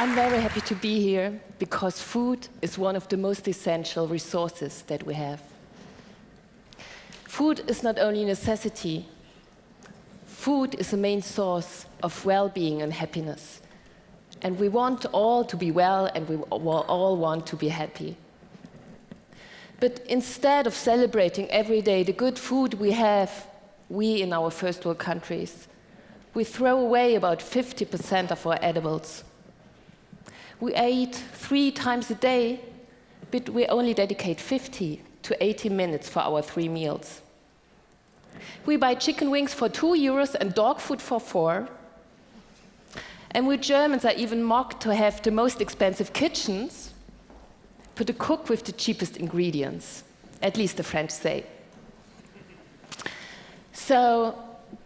I'm very happy to be here because food is one of the most essential resources that we have. Food is not only a necessity. Food is the main source of well-being and happiness. And we want all to be well, and we all want to be happy. But instead of celebrating every day the good food we have, we in our first world countries, we throw away about 50% of our edibles. We eat 3 times a day, but we only dedicate 50 to 80 minutes for our 3 meals. We buy chicken wings for €2 and dog food for 4. And we Germans are even mocked to have the most expensive kitchens, but to cook with the cheapest ingredients, at least the French say. So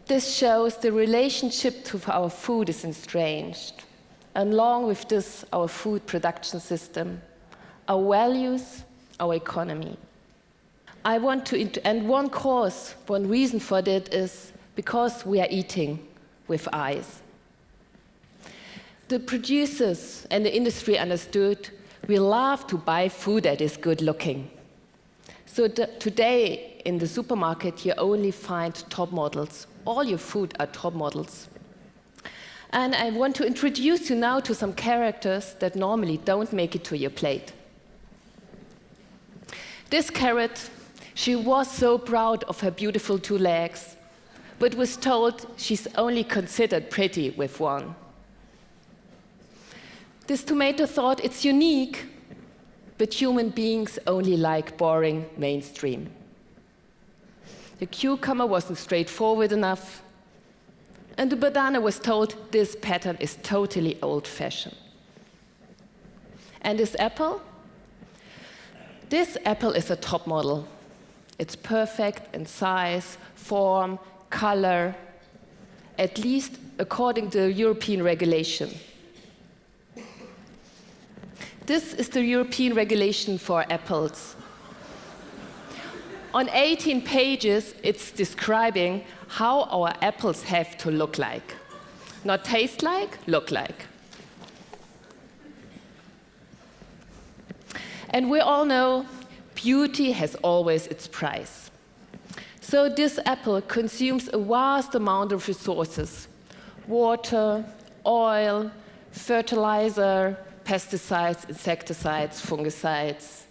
this shows the relationship to our food is estranged. And along with this, our food production system, our values, our economy. And one reason for that is because we are eating with eyes. The producers and the industry understood we love to buy food that is good looking. So today in the supermarket you only find top models. All your food are top models. And I want to introduce you now to some characters that normally don't make it to your plate. This carrot, she was so proud of her beautiful 2 legs, but was told she's only considered pretty with 1. This tomato thought it's unique, but human beings only like boring mainstream. The cucumber wasn't straightforward enough, and the banana was told this pattern is totally old-fashioned. And this apple? This apple is a top model. It's perfect in size, form, color, at least according to European regulation. This is the European regulation for apples. On 18 pages, it's describing how our apples have to look like. Not taste like, look like. And we all know beauty has always its price. So this apple consumes a vast amount of resources: water, oil, fertilizer, pesticides, insecticides, fungicides,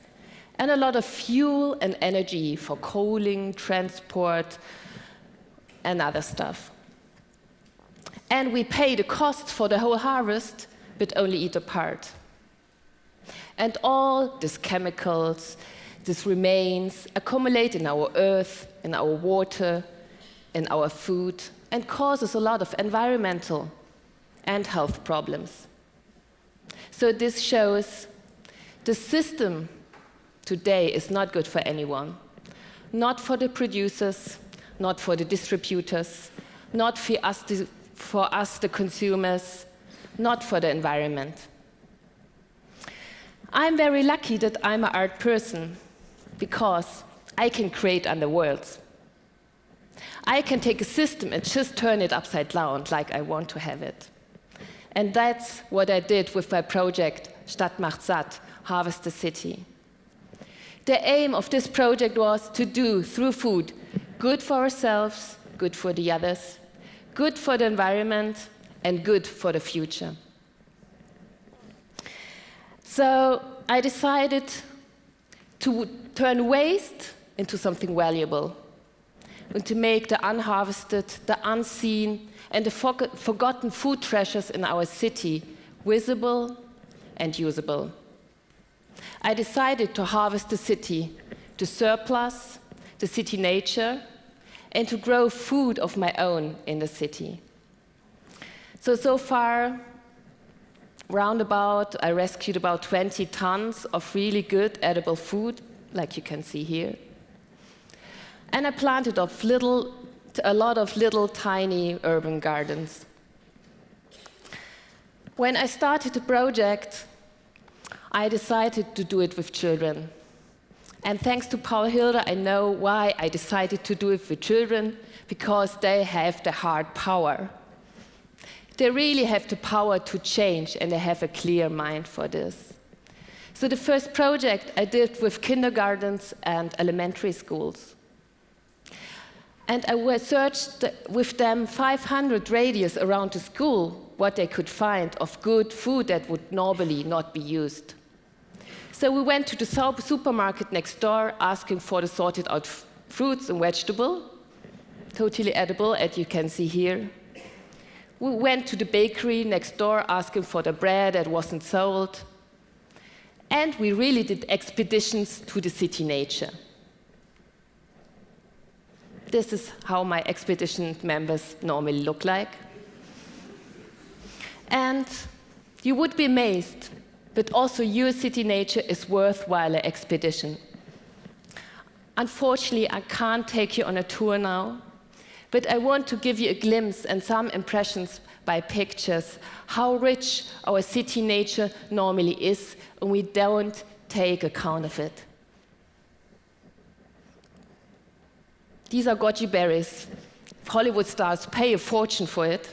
and a lot of fuel and energy for coaling, transport, and other stuff. And we pay the cost for the whole harvest, but only eat a part. And all these chemicals, these remains, accumulate in our earth, in our water, in our food, and causes a lot of environmental and health problems. So this shows the system today is not good for anyone. Not for the producers, not for the distributors, not for us, the consumers, not for the environment. I'm very lucky that I'm an art person because I can create underworlds. I can take a system and just turn it upside down like I want to have it. And that's what I did with my project, Stadt, macht, satt, Harvest the City. The aim of this project was to do, through food, good for ourselves, good for the others, good for the environment, and good for the future. So I decided to turn waste into something valuable, and to make the unharvested, the unseen, and the forgotten food treasures in our city visible and usable. I decided to harvest the city, to surplus the city nature, and to grow food of my own in the city. So far, roundabout, I rescued about 20 tons of really good edible food, like you can see here. And I planted a lot of little tiny urban gardens. When I started the project, I decided to do it with children. And thanks to Paul Hilder, I know why I decided to do it with children, because they have the hard power. They really have the power to change, and they have a clear mind for this. So the first project I did with kindergardens and elementary schools. And I searched with them 500 radius around the school what they could find of good food that would normally not be used. So we went to the supermarket next door asking for the sorted out fruits and vegetables, totally edible, as you can see here. We went to the bakery next door asking for the bread that wasn't sold. And we really did expeditions to the city nature. This is how my expedition members normally look like. And you would be amazed, but also your city nature is worthwhile an expedition. Unfortunately, I can't take you on a tour now, but I want to give you a glimpse and some impressions by pictures, how rich our city nature normally is, and we don't take account of it. These are goji berries. Hollywood stars pay a fortune for it.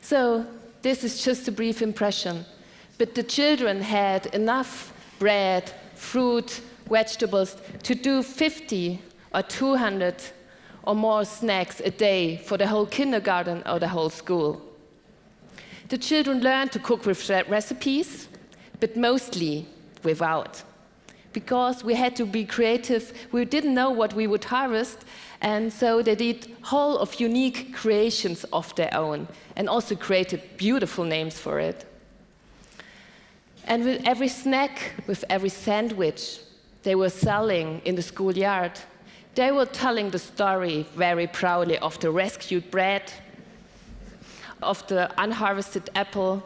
So this is just a brief impression. But the children had enough bread, fruit, vegetables to do 50 or 200 or more snacks a day for the whole kindergarten or the whole school. The children learned to cook with recipes, but mostly without. Because we had to be creative, we didn't know what we would harvest, and so they did whole of unique creations of their own, and also created beautiful names for it. And with every snack, with every sandwich they were selling in the schoolyard, they were telling the story very proudly of the rescued bread, of the unharvested apple,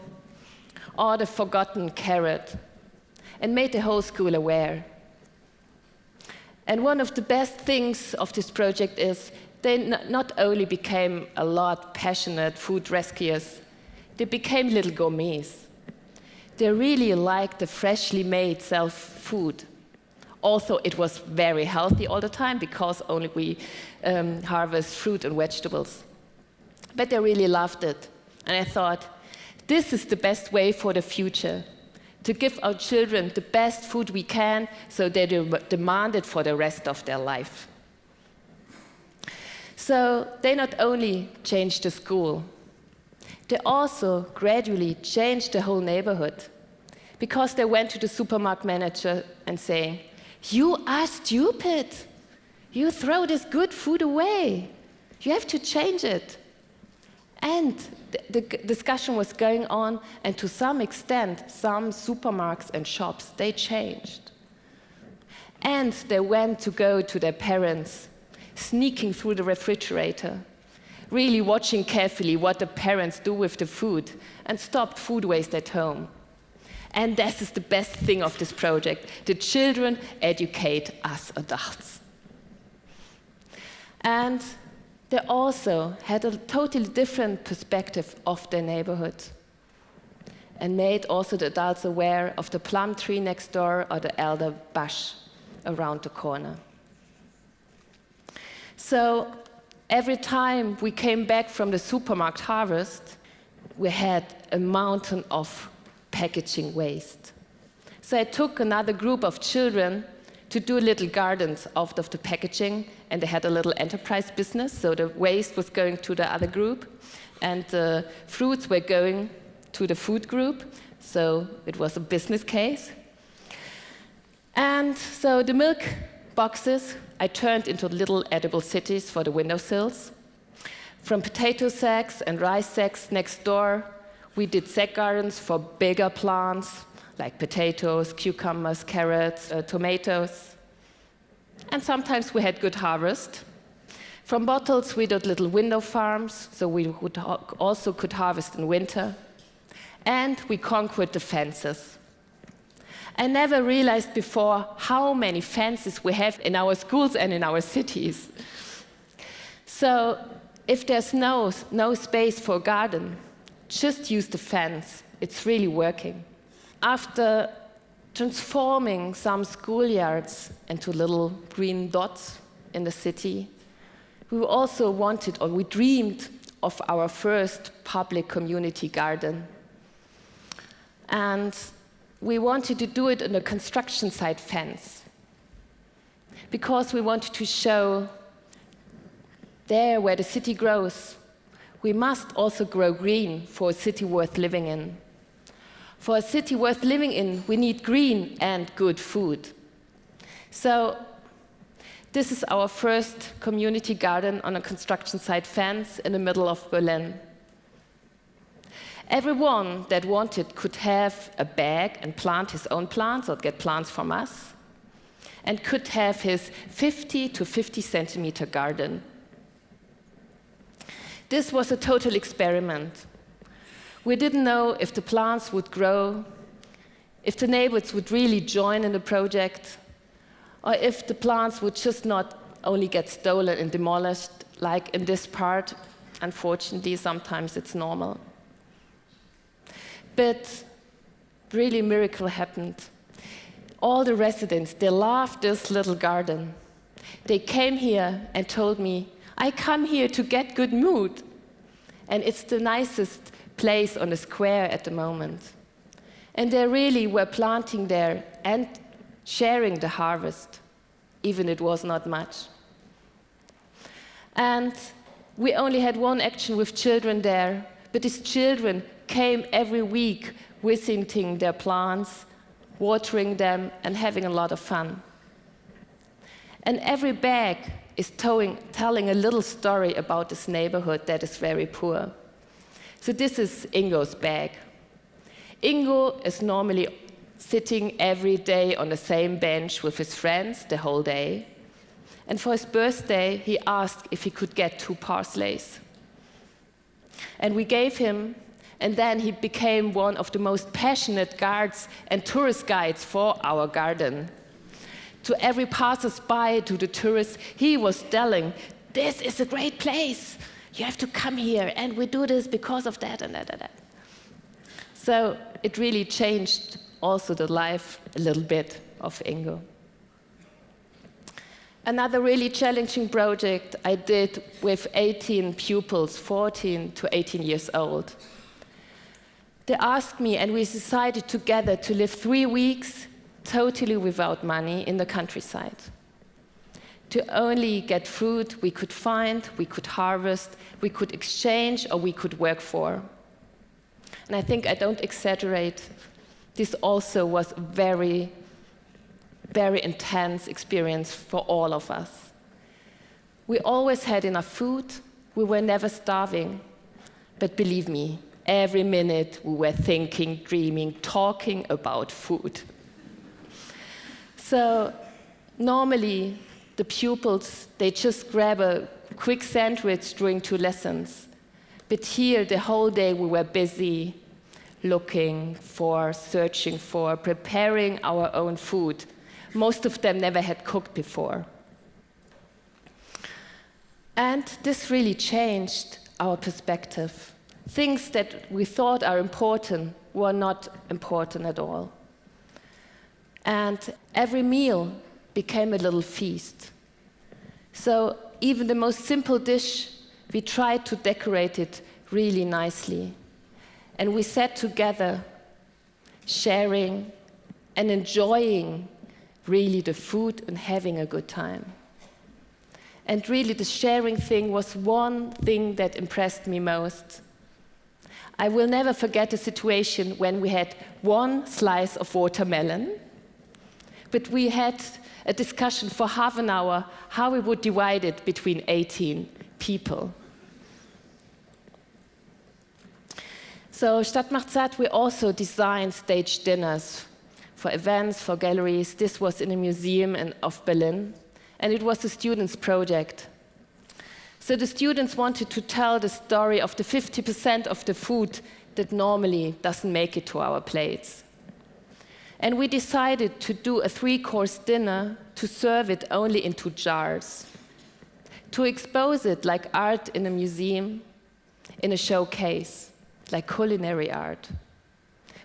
or the forgotten carrot, and made the whole school aware. And one of the best things of this project is they not only became a lot passionate food rescuers, they became little gourmets. They really liked the freshly made self-food. Also, it was very healthy all the time because only we harvest fruit and vegetables. But they really loved it. And I thought, this is the best way for the future, to give our children the best food we can so they demand it for the rest of their life. So they not only changed the school, they also gradually changed the whole neighborhood, because they went to the supermarket manager and saying, "You are stupid. You throw this good food away. You have to change it." And the discussion was going on, and to some extent, some supermarkets and shops, they changed. And they went to go to their parents, sneaking through the refrigerator, really watching carefully what the parents do with the food, and stopped food waste at home. And this is the best thing of this project. The children educate us adults. And they also had a totally different perspective of their neighborhood, and made also the adults aware of the plum tree next door or the elder bush around the corner. So every time we came back from the supermarket harvest, we had a mountain of packaging waste. So I took another group of children to do little gardens out of the packaging, and they had a little enterprise business, so the waste was going to the other group, and the fruits were going to the food group, so it was a business case. And so the milk boxes I turned into little edible cities for the windowsills. From potato sacks and rice sacks next door, we did sack gardens for bigger plants, like potatoes, cucumbers, carrots, tomatoes. And sometimes we had good harvest. From bottles, we did little window farms, so we also could harvest in winter. And we conquered the fences. I never realized before how many fences we have in our schools and in our cities. So if there's no space for a garden, just use the fence. It's really working. After transforming some schoolyards into little green dots in the city, we also wanted, or we dreamed of our first public community garden. And we wanted to do it on a construction site fence, because we wanted to show there where the city grows, we must also grow green for a city worth living in. For a city worth living in, we need green and good food. So this is our first community garden on a construction site fence in the middle of Berlin. Everyone that wanted could have a bag and plant his own plants or get plants from us, and could have his 50 to 50 centimeter garden. This was a total experiment. We didn't know if the plants would grow, if the neighbors would really join in the project, or if the plants would just not only get stolen and demolished, like in this part. Unfortunately, sometimes it's normal. But really, a miracle happened. All the residents, they loved this little garden. They came here and told me, I come here to get good mood. And it's the nicest place on the square at the moment. And they really were planting there and sharing the harvest, even it was not much. And we only had one action with children there, but these children came every week visiting their plants, watering them, and having a lot of fun. And every bag is telling a little story about this neighborhood that is very poor. So this is Ingo's bag. Ingo is normally sitting every day on the same bench with his friends the whole day. And for his birthday, he asked if he could get 2 parsleys. And we gave him, and then he became one of the most passionate guards and tourist guides for our garden. To every passers-by, to the tourists, he was telling, this is a great place. You have to come here, and we do this because of that and that and that. So it really changed also the life a little bit of Ingo. Another really challenging project I did with 18 pupils, 14 to 18 years old. They asked me, and we decided together to live 3 weeks totally without money in the countryside. To only get food we could find, we could harvest, we could exchange, or we could work for. And I think I don't exaggerate, this also was a very, very intense experience for all of us. We always had enough food, we were never starving, but believe me, every minute we were thinking, dreaming, talking about food. So normally the pupils, they just grab a quick sandwich during 2 lessons. But here the whole day we were busy looking for, searching for, preparing our own food. Most of them never had cooked before. And this really changed our perspective. Things that we thought are important were not important at all. And every meal became a little feast. So even the most simple dish, we tried to decorate it really nicely. And we sat together, sharing and enjoying really the food and having a good time. And really the sharing thing was one thing that impressed me most. I will never forget a situation when we had 1 slice of watermelon, but we had a discussion for half an hour how we would divide it between 18 people. So Stadt, macht, satt, we also designed stage dinners for events, for galleries. This was in a museum of Berlin, and it was a students' project. So the students wanted to tell the story of the 50% of the food that normally doesn't make it to our plates. And we decided to do a 3-course dinner to serve it only into jars, to expose it like art in a museum, in a showcase, like culinary art,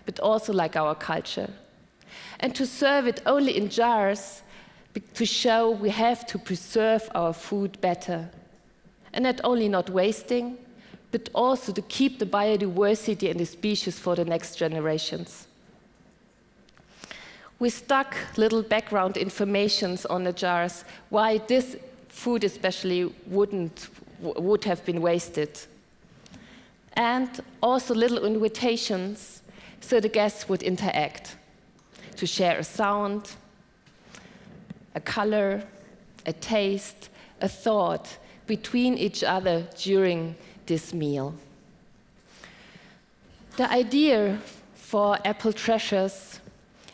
but also like our culture. And to serve it only in jars to show we have to preserve our food better. and not only not wasting, but also to keep the biodiversity and the species for the next generations. We stuck little background informations on the jars why this food especially would have been wasted. And also little invitations so the guests would interact, to share a sound, a color, a taste, a thought between each other during this meal. The idea for apple treasures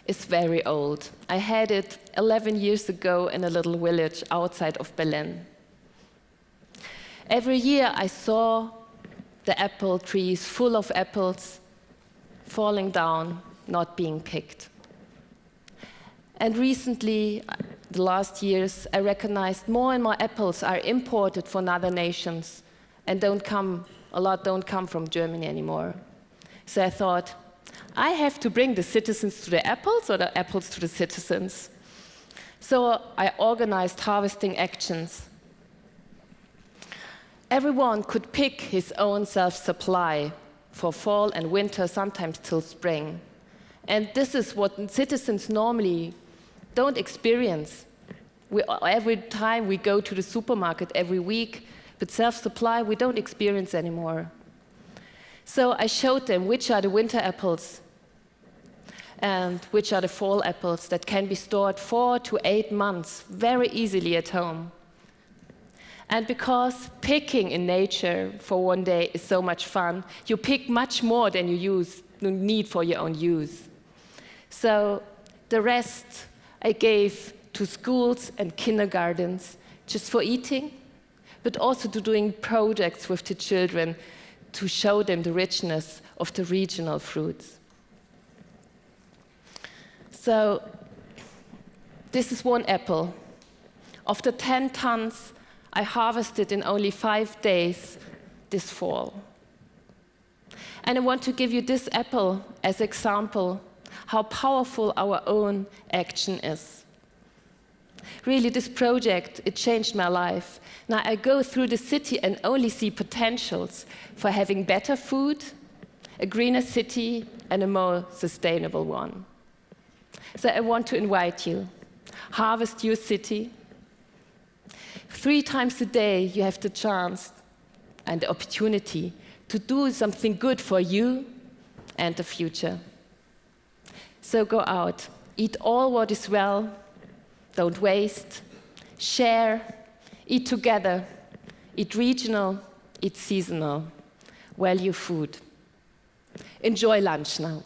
is very old. I had it 11 years ago in a little village outside of Berlin. Every year I saw the apple trees full of apples falling down, not being picked. And recently, the last years, I recognized more and more apples are imported from other nations and a lot don't come from Germany anymore. So I thought, I have to bring the citizens to the apples or the apples to the citizens. So I organized harvesting actions. Everyone could pick his own self-supply for fall and winter, sometimes till spring. And this is what citizens normally don't experience. Every time we go to the supermarket every week, but self-supply we don't experience anymore. So I showed them which are the winter apples and which are the fall apples that can be stored 4 to 8 months very easily at home. And because picking in nature for one day is so much fun, you pick much more than you need for your own use. So the rest I gave to schools and kindergardens just for eating, but also to doing projects with the children to show them the richness of the regional fruits. So this is one apple. Of the 10 tons I harvested in only 5 days this fall. And I want to give you this apple as example how powerful our own action is. Really, this project, it changed my life. Now I go through the city and only see potentials for having better food, a greener city, and a more sustainable one. So I want to invite you, harvest your city. 3 times a day you have the chance and the opportunity to do something good for you and the future. So go out, eat all what is well, don't waste, share, eat together, eat regional, eat seasonal, value food. Enjoy lunch now.